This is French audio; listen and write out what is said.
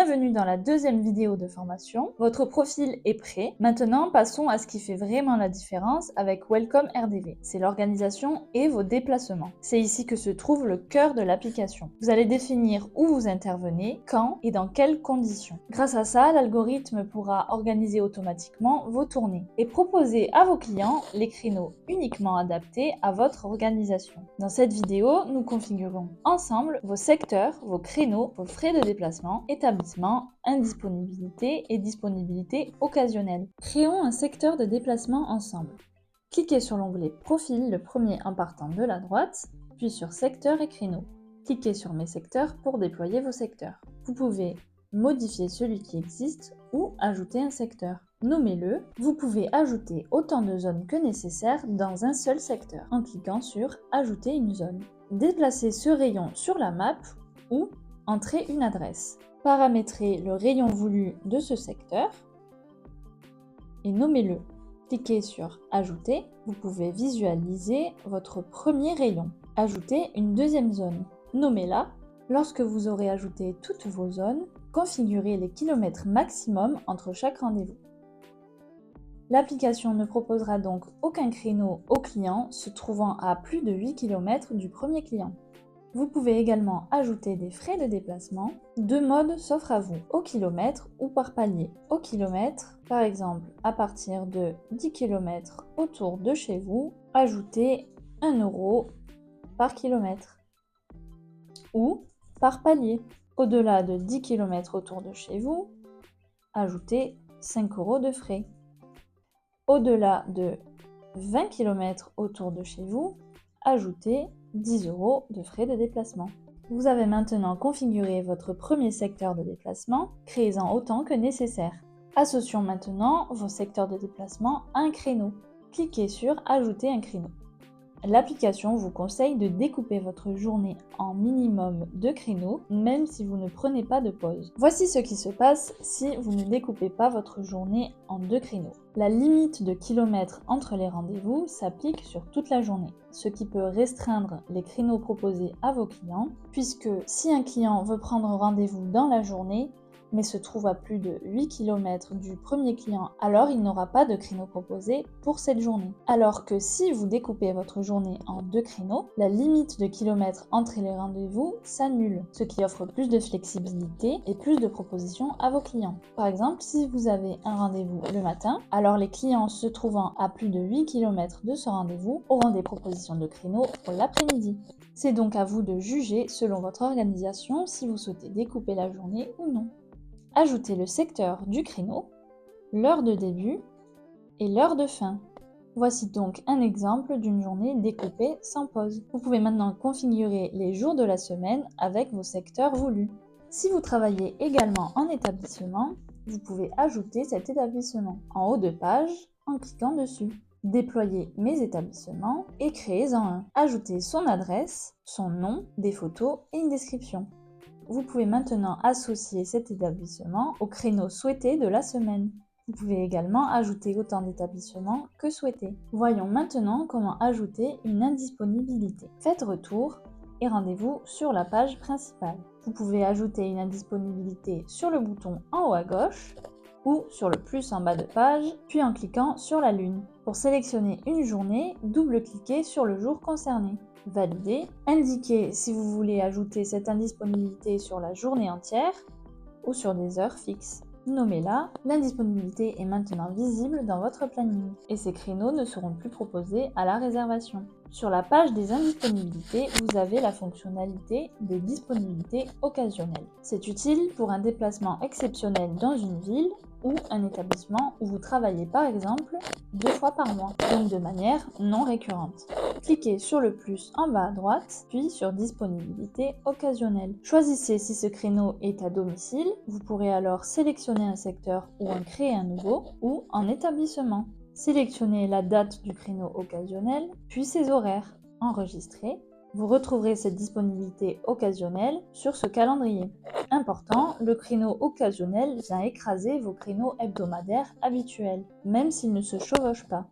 Bienvenue dans la deuxième vidéo de formation. Votre profil est prêt. Maintenant, passons à ce qui fait vraiment la différence avec Welcome RDV. C'est l'organisation et vos déplacements. C'est ici que se trouve le cœur de l'application. Vous allez définir où vous intervenez, quand et dans quelles conditions. Grâce à ça, l'algorithme pourra organiser automatiquement vos tournées et proposer à vos clients les créneaux uniquement adaptés à votre organisation. Dans cette vidéo, nous configurons ensemble vos secteurs, vos créneaux, vos frais de déplacement, établissement, indisponibilité et disponibilité occasionnelle. Créons un secteur de déplacement ensemble. Cliquez sur l'onglet Profil, le premier en partant de la droite, puis sur Secteurs et créneaux. Cliquez sur Mes secteurs pour déployer vos secteurs. Vous pouvez modifier celui qui existe ou ajouter un secteur. Nommez-le. Vous pouvez ajouter autant de zones que nécessaire dans un seul secteur en cliquant sur Ajouter une zone. Déplacez ce rayon sur la map ou entrez une adresse. Paramétrez le rayon voulu de ce secteur et nommez-le. Cliquez sur Ajouter. Vous pouvez visualiser votre premier rayon. Ajoutez une deuxième zone. Nommez-la. Lorsque vous aurez ajouté toutes vos zones, configurez les kilomètres maximum entre chaque rendez-vous. L'application ne proposera donc aucun créneau au client se trouvant à plus de 8 km du premier client. Vous pouvez également ajouter des frais de déplacement. Deux modes s'offrent à vous, au kilomètre ou par palier. Au kilomètre, par exemple, à partir de 10 km autour de chez vous, ajoutez 1 € par kilomètre. Ou par palier. Au-delà de 10 km autour de chez vous, ajoutez 5 € de frais. Au-delà de 20 km autour de chez vous, ajoutez 10 € de frais de déplacement. Vous avez maintenant configuré votre premier secteur de déplacement, créez-en autant que nécessaire. Associons maintenant vos secteurs de déplacement à un créneau. Cliquez sur Ajouter un créneau. L'application vous conseille de découper votre journée en minimum 2 créneaux, même si vous ne prenez pas de pause. Voici ce qui se passe si vous ne découpez pas votre journée en 2 créneaux. La limite de kilomètres entre les rendez-vous s'applique sur toute la journée, ce qui peut restreindre les créneaux proposés à vos clients, puisque si un client veut prendre rendez-vous dans la journée, mais se trouve à plus de 8 km du premier client, alors il n'aura pas de créneau proposé pour cette journée. Alors que si vous découpez votre journée en 2 créneaux, la limite de kilomètres entre les rendez-vous s'annule, ce qui offre plus de flexibilité et plus de propositions à vos clients. Par exemple, si vous avez un rendez-vous le matin, alors les clients se trouvant à plus de 8 km de ce rendez-vous auront des propositions de créneaux pour l'après-midi. C'est donc à vous de juger selon votre organisation si vous souhaitez découper la journée ou non. Ajoutez le secteur du créneau, l'heure de début et l'heure de fin. Voici donc un exemple d'une journée découpée sans pause. Vous pouvez maintenant configurer les jours de la semaine avec vos secteurs voulus. Si vous travaillez également en établissement, vous pouvez ajouter cet établissement en haut de page en cliquant dessus. Déployez Mes établissements et créez-en un. Ajoutez son adresse, son nom, des photos et une description. Vous pouvez maintenant associer cet établissement au créneau souhaité de la semaine. Vous pouvez également ajouter autant d'établissements que souhaité. Voyons maintenant comment ajouter une indisponibilité. Faites retour et rendez-vous sur la page principale. Vous pouvez ajouter une indisponibilité sur le bouton en haut à gauche ou sur le plus en bas de page, puis en cliquant sur la lune. Pour sélectionner une journée, double-cliquez sur le jour concerné. Valider. Indiquez si vous voulez ajouter cette indisponibilité sur la journée entière ou sur des heures fixes. Nommez-la. L'indisponibilité est maintenant visible dans votre planning et ces créneaux ne seront plus proposés à la réservation. Sur la page des indisponibilités, vous avez la fonctionnalité des disponibilités occasionnelles. C'est utile pour un déplacement exceptionnel dans une ville ou un établissement où vous travaillez par exemple 2 fois par mois, donc de manière non récurrente. Cliquez sur le plus en bas à droite, puis sur Disponibilité occasionnelle. Choisissez si ce créneau est à domicile, vous pourrez alors sélectionner un secteur ou en créer un nouveau, ou en établissement. Sélectionnez la date du créneau occasionnel, puis ses horaires. Enregistrez. Vous retrouverez cette disponibilité occasionnelle sur ce calendrier. Important, le créneau occasionnel vient écraser vos créneaux hebdomadaires habituels, même s'ils ne se chevauchent pas.